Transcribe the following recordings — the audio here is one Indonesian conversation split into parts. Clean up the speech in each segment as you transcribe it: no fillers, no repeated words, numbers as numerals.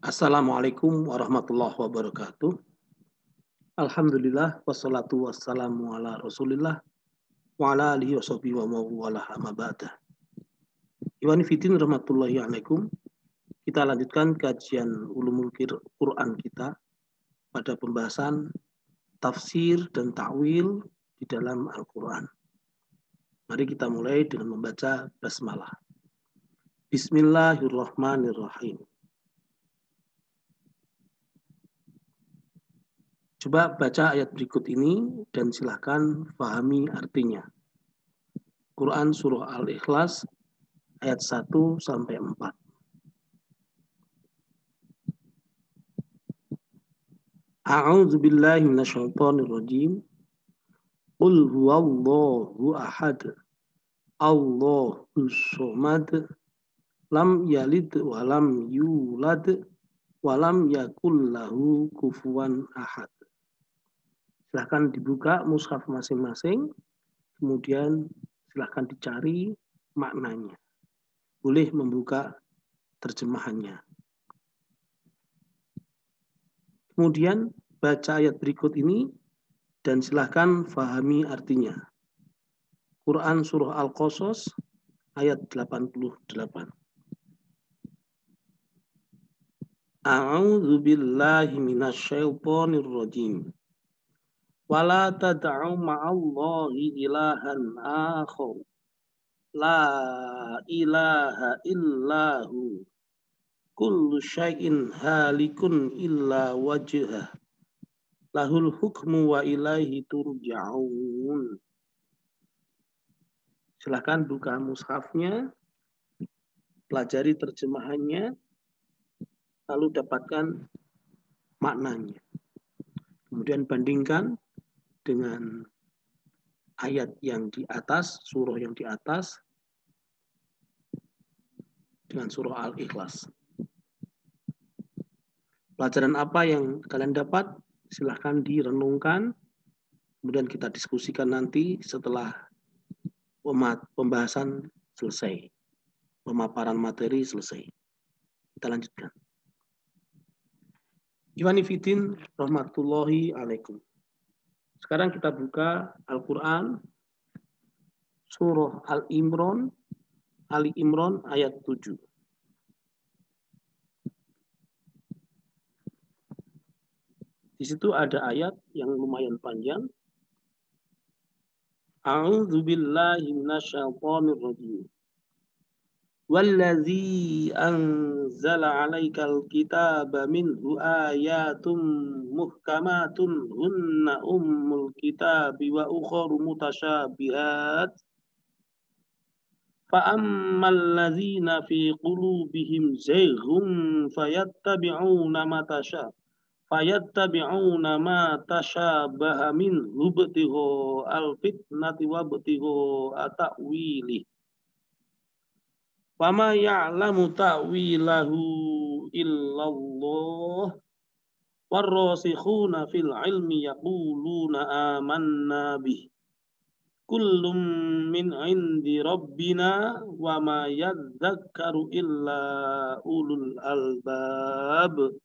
Assalamualaikum warahmatullahi wabarakatuh. Alhamdulillah wassalatu wassalamu ala Rasulillah wa ala alihi washabihi wa mawala amma ba'da. Iwan Fitin rahmatullahi alaikum. Kita lanjutkan kajian ulumul Quran kita pada pembahasan tafsir dan ta'wil di dalam Al-Quran. Mari kita mulai dengan membaca basmalah. Bismillahirrahmanirrahim. Coba baca ayat berikut ini dan silahkan pahami artinya. Quran Surah Al-Ikhlas ayat 1 sampai 4. A'udzu billahi minasyaitonir rajim. Qul huwallahu ahad. Allahus samad. Lam yalid wa lam yulad wa lam yakul lahu kufuwan ahad. Silahkan dibuka mushaf masing-masing, kemudian silahkan dicari maknanya. Boleh membuka terjemahannya. Kemudian baca ayat berikut ini dan silahkan fahami artinya. Quran Surah Al-Qasas ayat 88. A'udzu billahi minasyaitonir rajim. Wala tad'u ma'allahi ilahan akhar. La ilaha illahu. Kullu syai'in halikun illa wajhah. Lahul hukmu wa ilaihi turja'un. Silakan buka mushafnya, pelajari terjemahannya, lalu dapatkan maknanya. Kemudian bandingkan dengan ayat yang di atas, surah yang di atas, dengan surah Al-Ikhlas. Pelajaran apa yang kalian dapat? Silahkan direnungkan, kemudian kita diskusikan nanti setelah pembahasan selesai, pemaparan materi selesai. Kita lanjutkan. Iwani Fitin rahmatullahi alaikum. Sekarang kita buka Al-Quran Surah Ali Imran ayat 7. Di situ ada ayat yang lumayan panjang. A'udzu billahi minasyaitonir rajim. Wallazi anzala 'alaikal kitaba minhu ayatum muhkamatun hunna ummul kitabi wa ukharu mutasyabihat. Fa ammal ladzina fi qulubihim zayghun fayattabi'una ma tashabaha minhu ibtigha al-fitnati wa ibtigha ta'wilih. Wa ma ya'lamu ta'wilahu illallah warrasikhuna fil ilmi yaquluna amanna bih kullum min 'indi rabbina wa ma yadhakkaru illa ulul albab.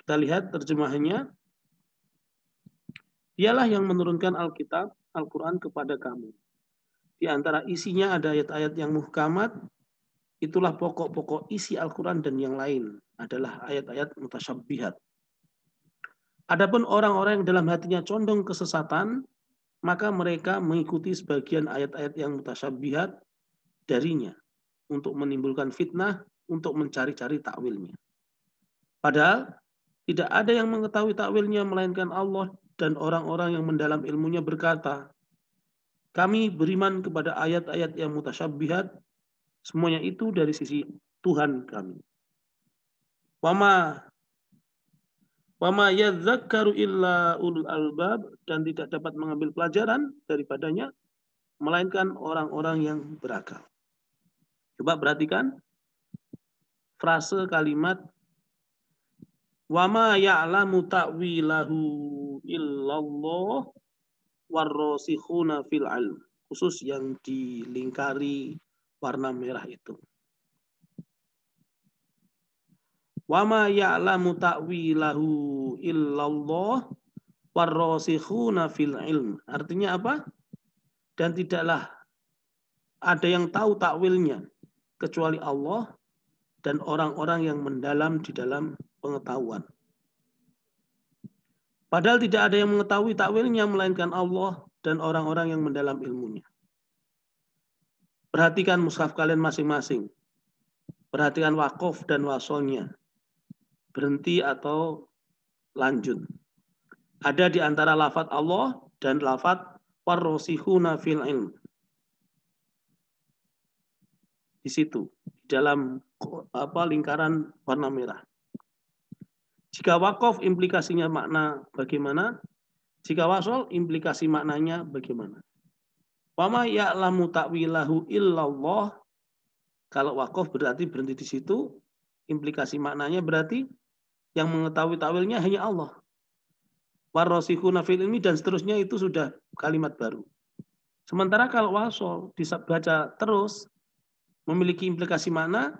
Kita lihat terjemahannya. Dialah yang menurunkan Alkitab, Al-Quran kepada kamu. Di antara isinya ada ayat-ayat yang muhkamat. Itulah pokok-pokok isi Al-Quran, dan yang lain adalah ayat-ayat mutasyabbihat. Adapun orang-orang yang dalam hatinya condong kesesatan, maka mereka mengikuti sebagian ayat-ayat yang mutasyabbihat darinya untuk menimbulkan fitnah, untuk mencari-cari takwilnya. Padahal tidak ada yang mengetahui takwilnya melainkan Allah, dan orang-orang yang mendalam ilmunya berkata, kami beriman kepada ayat-ayat yang mutasyabbihat, semuanya itu dari sisi Tuhan kami. Wama yadzakkaru illa ulul albab, dan tidak dapat mengambil pelajaran daripadanya melainkan orang-orang yang berakal. Coba perhatikan frase kalimat wama ya'lamu ta'wilahu illallah warrasikhuna fil ilm, khusus yang dilingkari warna merah itu. Wa ma ya'lamu ta'wilahu illallah warrasikhuna fil ilm. Artinya apa? Dan tidaklah ada yang tahu takwilnya kecuali Allah dan orang-orang yang mendalam di dalam pengetahuan. Padahal tidak ada yang mengetahui takwilnya melainkan Allah dan orang-orang yang mendalam ilmunya. Perhatikan mushaf kalian masing-masing. Perhatikan waqaf dan wasolnya. Berhenti atau lanjut. Ada di antara lafaz Allah dan lafaz warrasikhuna fil ilm. Di situ, di dalam lingkaran warna merah. Jika waqaf implikasinya makna bagaimana? Jika wasol implikasi maknanya bagaimana? Wama ya'lamu ta'wilahu illallah. Kalau waqaf berarti berhenti di situ. Implikasi maknanya berarti yang mengetahui takwilnya hanya Allah. Warrasikhuna fil ilmi dan seterusnya itu sudah kalimat baru. Sementara kalau wasol dibaca terus memiliki implikasi makna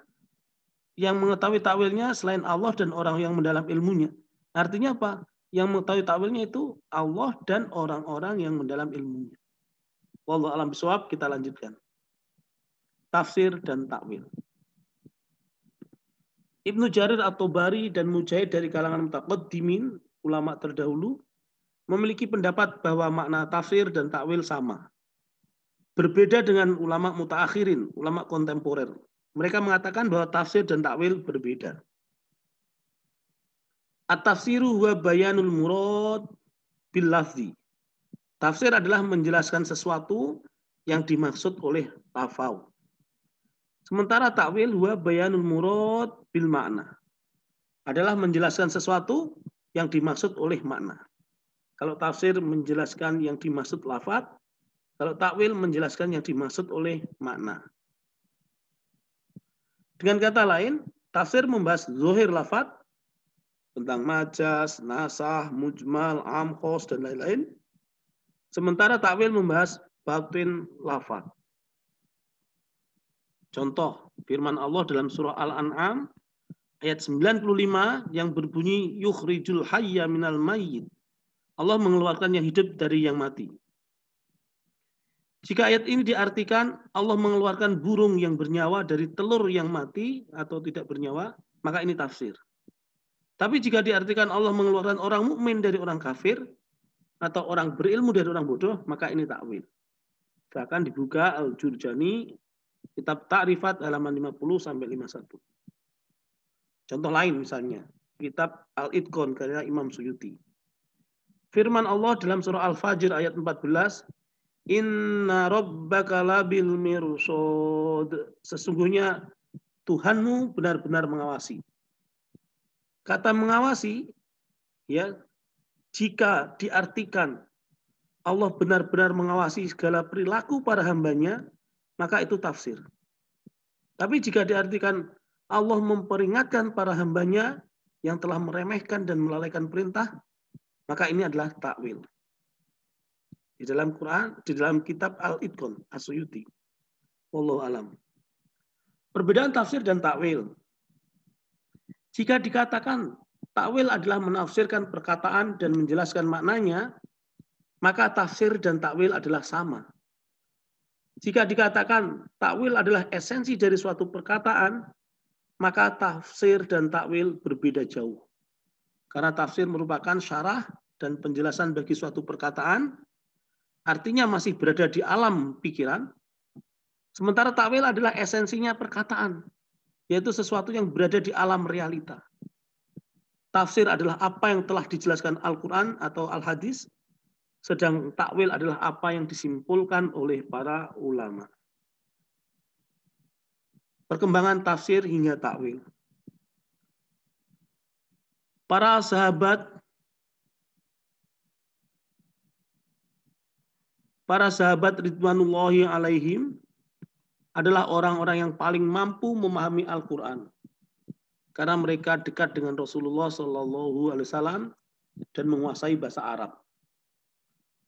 yang mengetahui takwilnya selain Allah dan orang yang mendalam ilmunya. Artinya apa? Yang mengetahui takwilnya itu Allah dan orang-orang yang mendalam ilmunya. Wallahu a'lam bishawab, kita lanjutkan. Tafsir dan takwil. Ibnu Jarir at-Tabari dan Mujahid dari kalangan mutaqaddimin, ulama terdahulu, memiliki pendapat bahwa makna tafsir dan takwil sama. Berbeda dengan ulama mutaakhirin, ulama kontemporer. Mereka mengatakan bahwa tafsir dan takwil berbeda. At-tafsiru huwa bayanul murad bil lafzi. Tafsir adalah menjelaskan sesuatu yang dimaksud oleh lafaz. Sementara takwil huwa bayanul murad bil makna. Adalah menjelaskan sesuatu yang dimaksud oleh makna. Kalau tafsir menjelaskan yang dimaksud lafaz, kalau takwil menjelaskan yang dimaksud oleh makna. Dengan kata lain, tafsir membahas zahir lafaz tentang majas, nasah, mujmal, amkhos, dan lain-lain. Sementara takwil membahas batin lafaz. Contoh, firman Allah dalam surah Al-An'am ayat 95 yang berbunyi yukhrijul hayya minal mayyit. Allah mengeluarkan yang hidup dari yang mati. Jika ayat ini diartikan Allah mengeluarkan burung yang bernyawa dari telur yang mati atau tidak bernyawa, maka ini tafsir. Tapi jika diartikan Allah mengeluarkan orang mukmin dari orang kafir atau orang berilmu dari orang bodoh, maka ini takwil. Bahkan dibuka Al-Jurjani kitab Ta'rifat halaman 50 sampai 51. Contoh lain misalnya, kitab Al-Itqan karya Imam Suyuti. Firman Allah dalam surah Al-Fajr ayat 14, Inna rabbaka labil mirsad. Sesungguhnya Tuhanmu benar-benar mengawasi. Kata mengawasi, ya, jika diartikan Allah benar-benar mengawasi segala perilaku para hambanya, maka itu tafsir. Tapi jika diartikan Allah memperingatkan para hambanya yang telah meremehkan dan melalaikan perintah, maka ini adalah takwil. Di dalam Quran, di dalam kitab Al-Itqan As-Suyuti. Wallahu alam. Perbedaan tafsir dan takwil. Jika dikatakan takwil adalah menafsirkan perkataan dan menjelaskan maknanya, maka tafsir dan takwil adalah sama. Jika dikatakan takwil adalah esensi dari suatu perkataan, maka tafsir dan takwil berbeda jauh. Karena tafsir merupakan syarah dan penjelasan bagi suatu perkataan, artinya masih berada di alam pikiran. Sementara takwil adalah esensinya perkataan, yaitu sesuatu yang berada di alam realita. Tafsir adalah apa yang telah dijelaskan Al-Quran atau Al-Hadis, sedang takwil adalah apa yang disimpulkan oleh para ulama. Perkembangan tafsir hingga takwil. Para sahabat ridwanullahi alaihim adalah orang-orang yang paling mampu memahami Al-Quran. Karena mereka dekat dengan Rasulullah SAW dan menguasai bahasa Arab.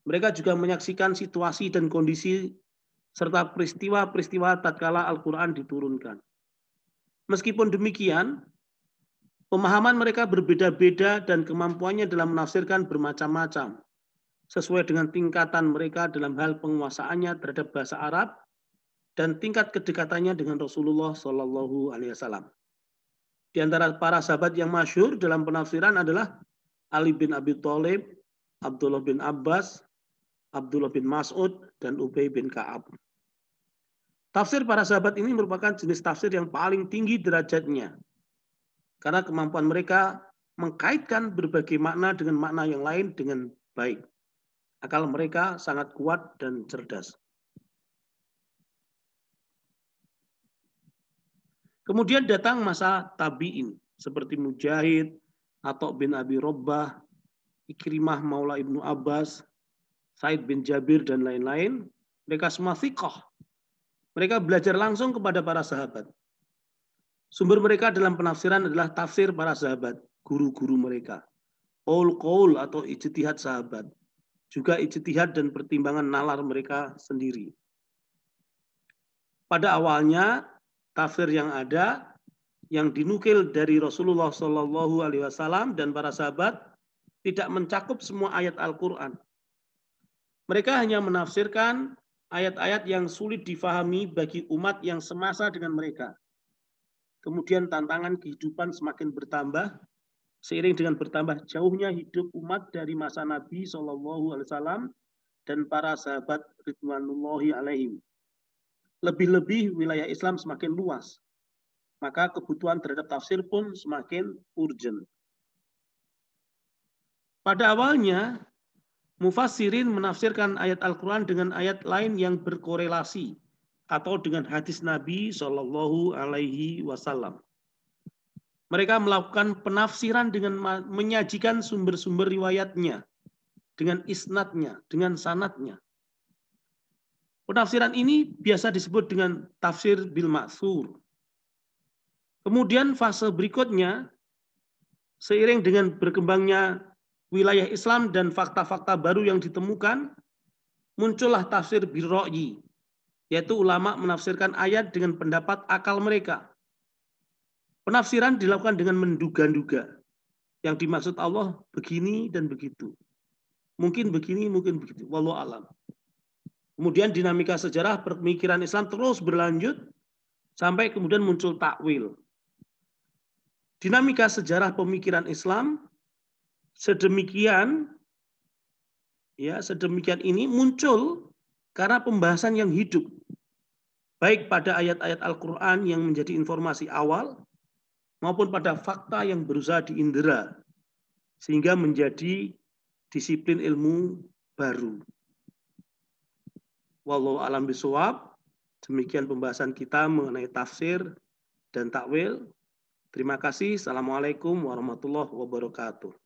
Mereka juga menyaksikan situasi dan kondisi serta peristiwa-peristiwa tatkala Al-Quran diturunkan. Meskipun demikian, Pemahaman mereka berbeda-beda dan kemampuannya dalam menafsirkan bermacam-macam, sesuai dengan tingkatan mereka dalam hal penguasaannya terhadap bahasa Arab dan tingkat kedekatannya dengan Rasulullah Shallallahu Alaihi Wasallam. Di antara para sahabat yang masyhur dalam penafsiran adalah Ali bin Abi Thalib, Abdullah bin Abbas, Abdullah bin Mas'ud, dan Ubay bin Ka'ab. Tafsir para sahabat ini merupakan jenis tafsir yang paling tinggi derajatnya, karena kemampuan mereka mengkaitkan berbagai makna dengan makna yang lain dengan baik. Akal mereka sangat kuat dan cerdas. Kemudian datang masa tabi'in, seperti Mujahid, Atha bin Abi Robbah, Ikrimah Maula Ibnu Abbas, Said bin Jabir, dan lain-lain. Mereka semua thiqah. Mereka belajar langsung kepada para sahabat. Sumber mereka dalam penafsiran adalah tafsir para sahabat, guru-guru mereka. Qaul atau ijtihad sahabat. Juga ijtihad dan pertimbangan nalar mereka sendiri. Pada awalnya, tafsir yang ada, yang dinukil dari Rasulullah Shallallahu Alaihi Wasallam dan para sahabat, tidak mencakup semua ayat Al-Quran. Mereka hanya menafsirkan ayat-ayat yang sulit difahami bagi umat yang semasa dengan mereka. Kemudian tantangan kehidupan semakin bertambah, seiring dengan bertambah jauhnya hidup umat dari masa Nabi Shallallahu Alaihi Wasallam dan para sahabat ridwanullahi alaihim. Lebih-lebih wilayah Islam semakin luas, maka kebutuhan terhadap tafsir pun semakin urgent. Pada awalnya, mufassirin menafsirkan ayat Al-Quran dengan ayat lain yang berkorelasi atau dengan hadis Nabi Shallallahu Alaihi Wasallam. Mereka melakukan penafsiran dengan menyajikan sumber-sumber riwayatnya, dengan isnadnya, dengan sanadnya. Penafsiran ini biasa disebut dengan tafsir bil ma'thur. Kemudian fase berikutnya, seiring dengan berkembangnya wilayah Islam dan fakta-fakta baru yang ditemukan, muncullah tafsir bil ra'yi, yaitu ulama menafsirkan ayat dengan pendapat akal mereka. Penafsiran dilakukan dengan menduga-duga. Yang dimaksud Allah begini dan begitu. Mungkin begini, mungkin begitu. Wallahu a'lam. Kemudian dinamika sejarah pemikiran Islam terus berlanjut sampai kemudian muncul takwil. Dinamika sejarah pemikiran Islam sedemikian ini muncul karena pembahasan yang hidup, baik pada ayat-ayat Al-Quran yang menjadi informasi awal maupun pada fakta yang berusaha diindera sehingga menjadi disiplin ilmu baru. Wallahu a'lam bishawab. Demikian pembahasan kita mengenai tafsir dan takwil. Terima kasih. Assalamualaikum warahmatullahi wabarakatuh.